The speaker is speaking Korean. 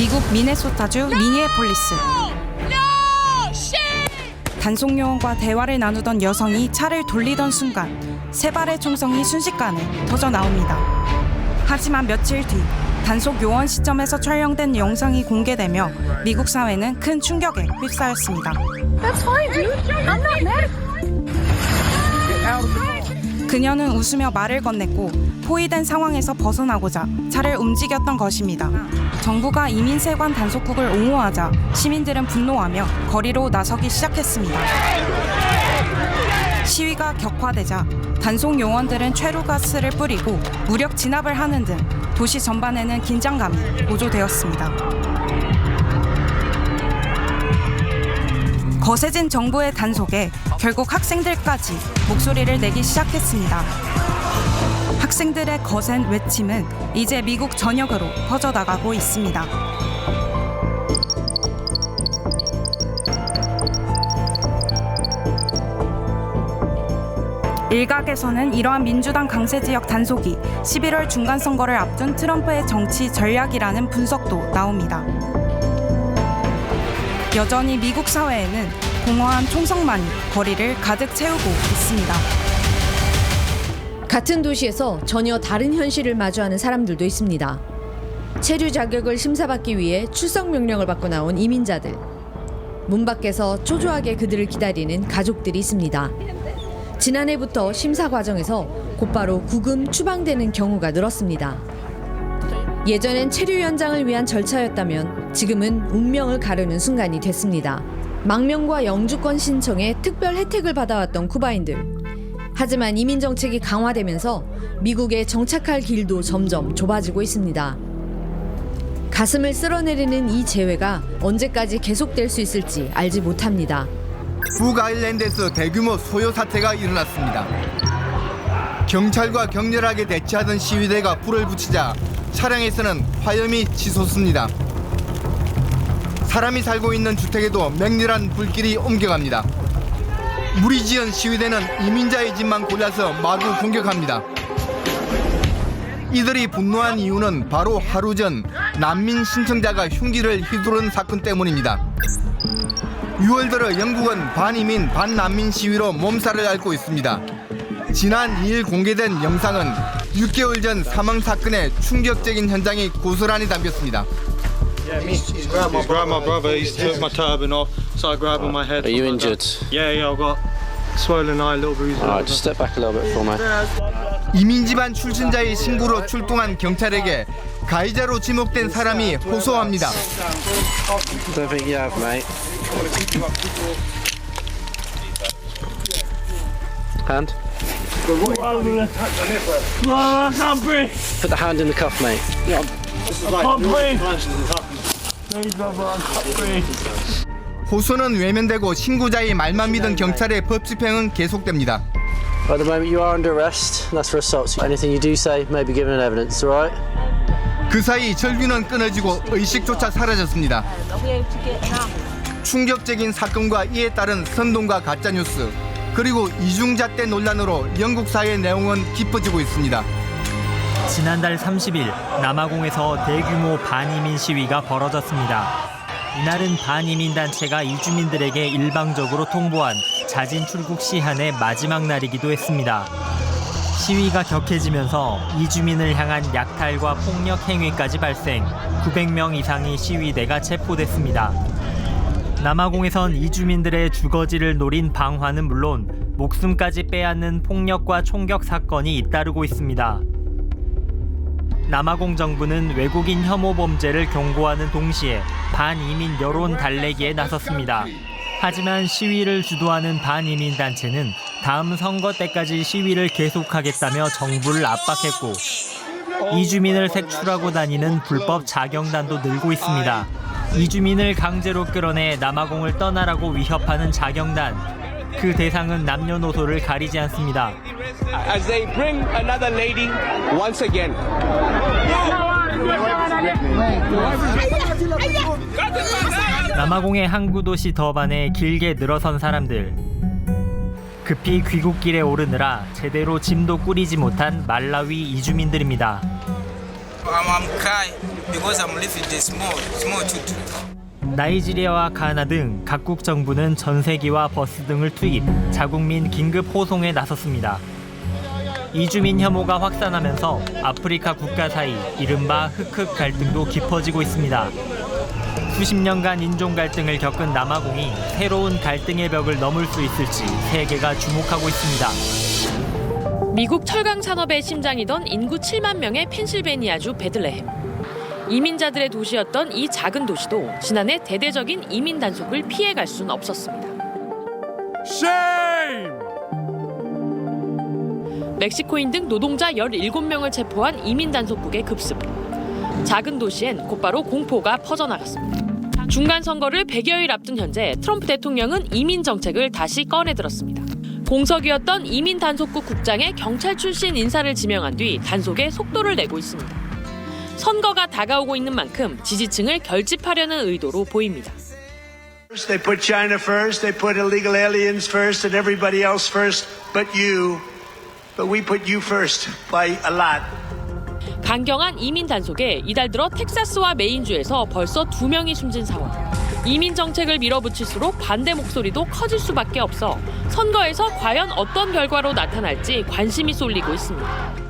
미국 미네소타주 미니애폴리스. 단속요원과 대화를 나누던 여성이 차를 돌리던 순간 세 발의 총성이 순식간에 터져 나옵니다. 하지만 며칠 뒤 단속요원 시점에서 촬영된 영상이 공개되며 미국 사회는 큰 충격에 휩싸였습니다. 그녀는 웃으며 말을 건넸고 포위된 상황에서 벗어나고자 차를 움직였던 것입니다. 정부가 이민세관 단속국을 옹호하자 시민들은 분노하며 거리로 나서기 시작했습니다. 시위가 격화되자 단속 요원들은 최루가스를 뿌리고 무력 진압을 하는 등 도시 전반에는 긴장감이 고조되었습니다. 거세진 정부의 단속에 결국 학생들까지 목소리를 내기 시작했습니다. 학생들의 거센 외침은 이제 미국 전역으로 퍼져나가고 있습니다. 일각에서는 이러한 민주당 강세 지역 단속이 11월 중간선거를 앞둔 트럼프의 정치 전략이라는 분석도 나옵니다. 여전히 미국 사회에는 공허한 총성만이 거리를 가득 채우고 있습니다. 같은 도시에서 전혀 다른 현실을 마주하는 사람들도 있습니다. 체류 자격을 심사받기 위해 출석 명령을 받고 나온 이민자들. 문 밖에서 초조하게 그들을 기다리는 가족들이 있습니다. 지난해부터 심사 과정에서 곧바로 구금 추방되는 경우가 늘었습니다. 예전엔 체류 연장을 위한 절차였다면 지금은 운명을 가르는 순간이 됐습니다. 망명과 영주권 신청에 특별 혜택을 받아왔던 쿠바인들. 하지만 이민 정책이 강화되면서 미국에 정착할 길도 점점 좁아지고 있습니다. 가슴을 쓸어내리는 이 재회가 언제까지 계속될 수 있을지 알지 못합니다. 북아일랜드에서 대규모 소요 사태가 일어났습니다. 경찰과 격렬하게 대치하던 시위대가 불을 붙이자 차량에서는 화염이 치솟습니다. 사람이 살고 있는 주택에도 맹렬한 불길이 옮겨갑니다. 무리지은 시위대는 이민자의 집만 골라서 마구 공격합니다. 이들이 분노한 이유는 바로 하루 전 난민 신청자가 흉기를 휘두른 사건 때문입니다. 6월 들어 영국은 반이민 반난민 시위로 몸살을 앓고 있습니다. 지난 2일 공개된 영상은 6개월 전 사망 사건의 충격적인 현장이 고스란히 담겼습니다. He's grabbed my brother. He's took my turban off. Started grabbing my head. Are you injured? Yeah, I've got swollen eye, little bruise. Alright, just step back a little bit for me. 이민 집안 출신자의 신고로 출동한 경찰에게 가해자로 지목된 사람이 호소합니다. Don't think you have, mate. Hand. I can't breathe. Put the hand in the cuff, mate. I can't breathe. Please, brother, I can't breathe. 호소는 외면되고 신고자의 말만 믿은 경찰의 법 집행은 계속됩니다. At the moment, you are under arrest. That's for assault. So anything you do say may be given evidence. Alright? 그 사이 절규는 끊어지고 의식조차 사라졌습니다. 충격적인 사건과 이에 따른 선동과 가짜뉴스, 그리고 이중잣대 논란으로 영국 사회의 내용은 깊어지고 있습니다. 지난달 30일 남아공에서 대규모 반이민 시위가 벌어졌습니다. 이날은 반이민 단체가 이주민들에게 일방적으로 통보한 자진 출국 시한의 마지막 날이기도 했습니다. 시위가 격해지면서 이주민을 향한 약탈과 폭력 행위까지 발생, 900명 이상의 시위대가 체포됐습니다. 남아공에선 이주민들의 주거지를 노린 방화는 물론 목숨까지 빼앗는 폭력과 총격 사건이 잇따르고 있습니다. 남아공 정부는 외국인 혐오 범죄를 경고하는 동시에 반이민 여론 달래기에 나섰습니다. 하지만 시위를 주도하는 반이민 단체는 다음 선거 때까지 시위를 계속하겠다며 정부를 압박했고, 이주민을 색출하고 다니는 불법 자경단도 늘고 있습니다. 이주민을 강제로 끌어내 남아공을 떠나라고 위협하는 자경단. 그 대상은 남녀노소를 가리지 않습니다. As they bring another lady once again. 남아공의 항구 도시 더반에 길게 늘어선 사람들. 급히 귀국길에 오르느라 제대로 짐도 꾸리지 못한 말라위 이주민들입니다. I'm crying. because I'm living the small children. 나이지리아와 가나 등 각국 정부는 전세기와 버스 등을 투입, 자국민 긴급 호송에 나섰습니다. 이주민 혐오가 확산하면서 아프리카 국가 사이 이른바 흑흑 갈등도 깊어지고 있습니다. 수십 년간 인종 갈등을 겪은 남아공이 새로운 갈등의 벽을 넘을 수 있을지 세계가 주목하고 있습니다. 미국 철강 산업의 심장이던 인구 7만 명의 펜실베니아주 베들레헴. 이민자들의 도시였던 이 작은 도시도 지난해 대대적인 이민 단속을 피해갈 수는 없었습니다. 멕시코인 등 노동자 17명을 체포한 이민 단속국의 급습. 작은 도시엔 곧바로 공포가 퍼져나갔습니다. 중간 선거를 100여일 앞둔 현재 트럼프 대통령은 이민 정책을 다시 꺼내들었습니다. 공석이었던 이민 단속국 국장의 경찰 출신 인사를 지명한 뒤 단속에 속도를 내고 있습니다. 선거가 다가오고 있는 만큼 지지층을 결집하려는 의도로 보입니다. They put China first, they put illegal aliens first, and everybody else first, but you. But we put you first by a lot. 강경한 이민 단속에 이달 들어 텍사스와 메인주에서 벌써 2명이 숨진 상황. 이민 정책을 밀어붙일수록 반대 목소리도 커질 수밖에 없어 선거에서 과연 어떤 결과로 나타날지 관심이 쏠리고 있습니다.